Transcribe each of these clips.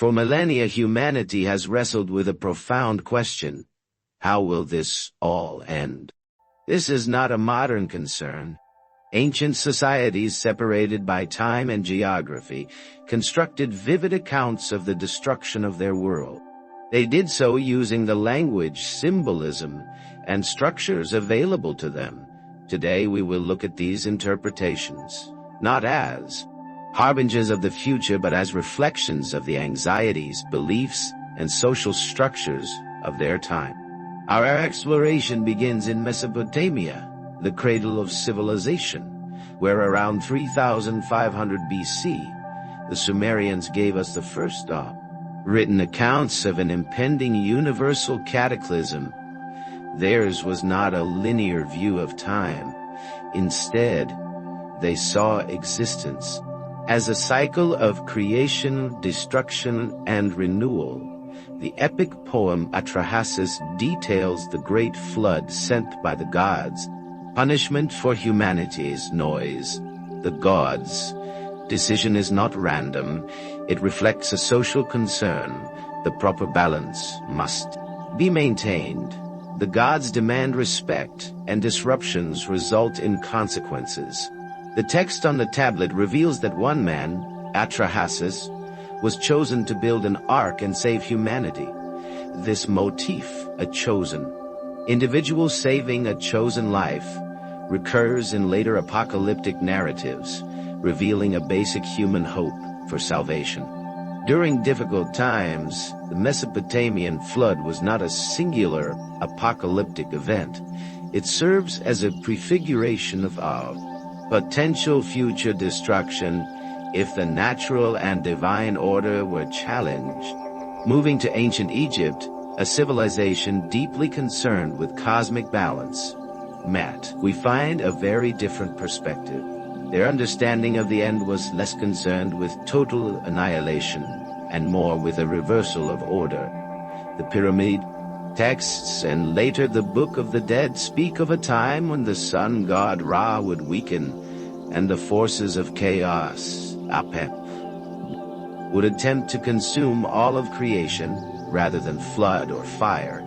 For millennia, humanity has wrestled with a profound question: how will this all end? This is not a modern concern. Ancient societies, separated by time and geography, constructed vivid accounts of the destruction of their world. They did so using the language, symbolism, and structures available to them. Today we will look at these interpretations, not as harbingers of the future, but as reflections of the anxieties, beliefs, and social structures of their time. Our exploration begins in Mesopotamia, the cradle of civilization, where around 3500 BC, the Sumerians gave us the first written accounts of an impending universal cataclysm. Theirs was not a linear view of time. Instead, they saw existence as a cycle of creation, destruction, and renewal. The epic poem Atrahasis details the great flood sent by the gods, punishment for humanity's noise. The gods' decision is not random. It reflects a social concern. The proper balance must be maintained. The gods demand respect, and disruptions result in consequences. The text on the tablet reveals that one man, Atrahasis, was chosen to build an ark and save humanity. This motif, a chosen individual saving a chosen life, recurs in later apocalyptic narratives, revealing a basic human hope for salvation. During difficult times, the Mesopotamian flood was not a singular apocalyptic event. It serves as a prefiguration of our potential future destruction if the natural and divine order were challenged. Moving to ancient Egypt, a civilization deeply concerned with cosmic balance, we find a very different perspective. Their understanding of the end was less concerned with total annihilation and more with a reversal of order. The pyramid texts and later the Book of the Dead speak of a time when the sun god Ra would weaken and the forces of chaos, Apep, would attempt to consume all of creation rather than flood or fire.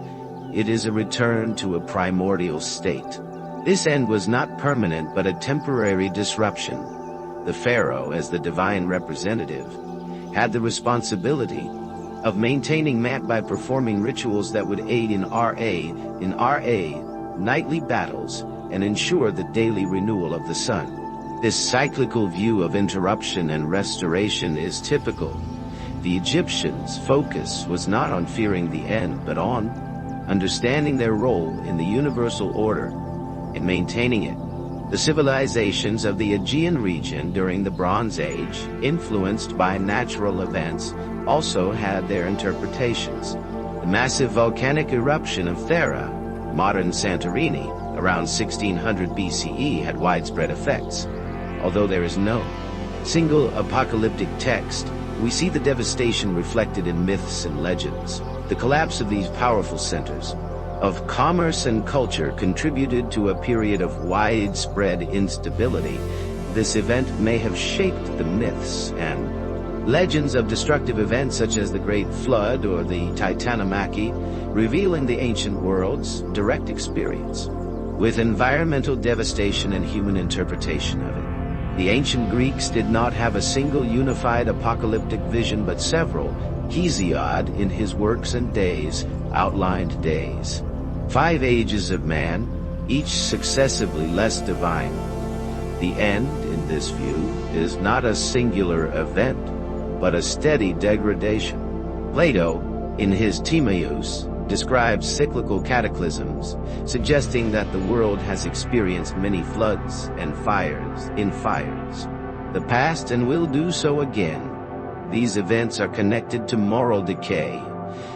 It is a return to a primordial state. This end was not permanent but a temporary disruption. The pharaoh, as the divine representative, had the responsibility of maintaining Mat by performing rituals that would aid in nightly battles and ensure the daily renewal of the sun. This cyclical view of interruption and restoration is typical. The Egyptians' focus was not on fearing the end, but on understanding their role in the universal order and maintaining it. The civilizations of the Aegean region during the Bronze Age, influenced by natural events, also had their interpretations. The massive volcanic eruption of Thera, modern Santorini, around 1600 BCE had widespread effects. Although there is no single apocalyptic text, we see the devastation reflected in myths and legends. The collapse of these powerful centers of commerce and culture contributed to a period of widespread instability. This event may have shaped the myths and legends of destructive events such as the Great Flood or the Titanomachy, revealing the ancient world's direct experience with environmental devastation and human interpretation of it. The ancient Greeks did not have a single unified apocalyptic vision, but several. Hesiod, in his works and days, outlined days. 5 ages of man, each successively less divine. The end, in this view, is not a singular event, but a steady degradation. Plato, in his Timaeus, describes cyclical cataclysms, suggesting that the world has experienced many floods and fires. The past and will do so again. These events are connected to moral decay,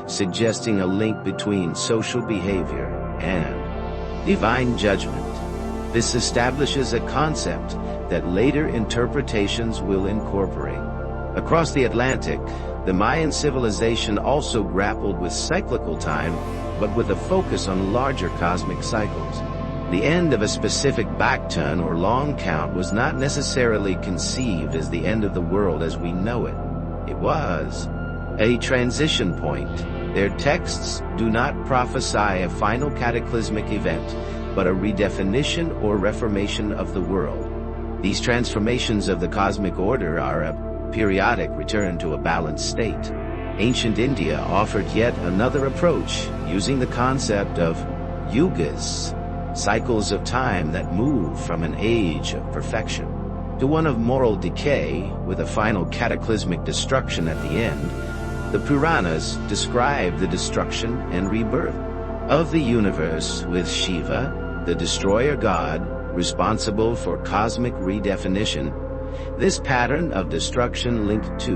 suggesting a link between social behavior and divine judgment. This establishes a concept that later interpretations will incorporate. Across the Atlantic, the Mayan civilization also grappled with cyclical time, but with a focus on larger cosmic cycles. The end of a specific backturn or long count was not necessarily conceived as the end of the world as we know it. It was a transition point. Their texts do not prophesy a final cataclysmic event, but a redefinition or reformation of the world. These transformations of the cosmic order are a periodic return to a balanced state. Ancient India offered yet another approach, using the concept of yugas, cycles of time that move from an age of perfection to one of moral decay, with a final cataclysmic destruction at the end. The Puranas describe the destruction and rebirth of the universe, with Shiva, the destroyer god, responsible for cosmic redefinition. This pattern of destruction linked to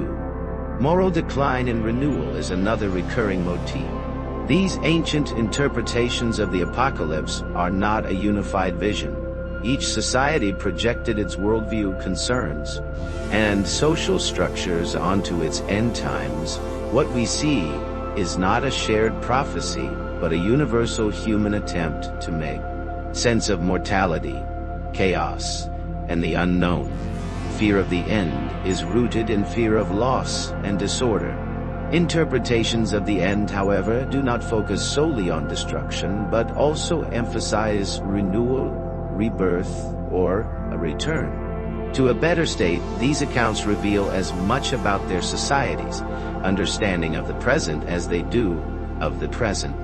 moral decline and renewal is another recurring motif. These ancient interpretations of the apocalypse are not a unified vision. Each society projected its worldview, concerns, and social structures onto its end times. What we see is not a shared prophecy, but a universal human attempt to make sense of mortality, chaos, and the unknown. Fear of the end is rooted in fear of loss and disorder. Interpretations of the end, however, do not focus solely on destruction, but also emphasize renewal, rebirth, or a return to a better state. These accounts reveal as much about their society's understanding of the present as they do of the present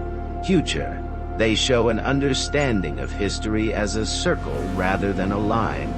future. They show an understanding of history as a circle rather than a line,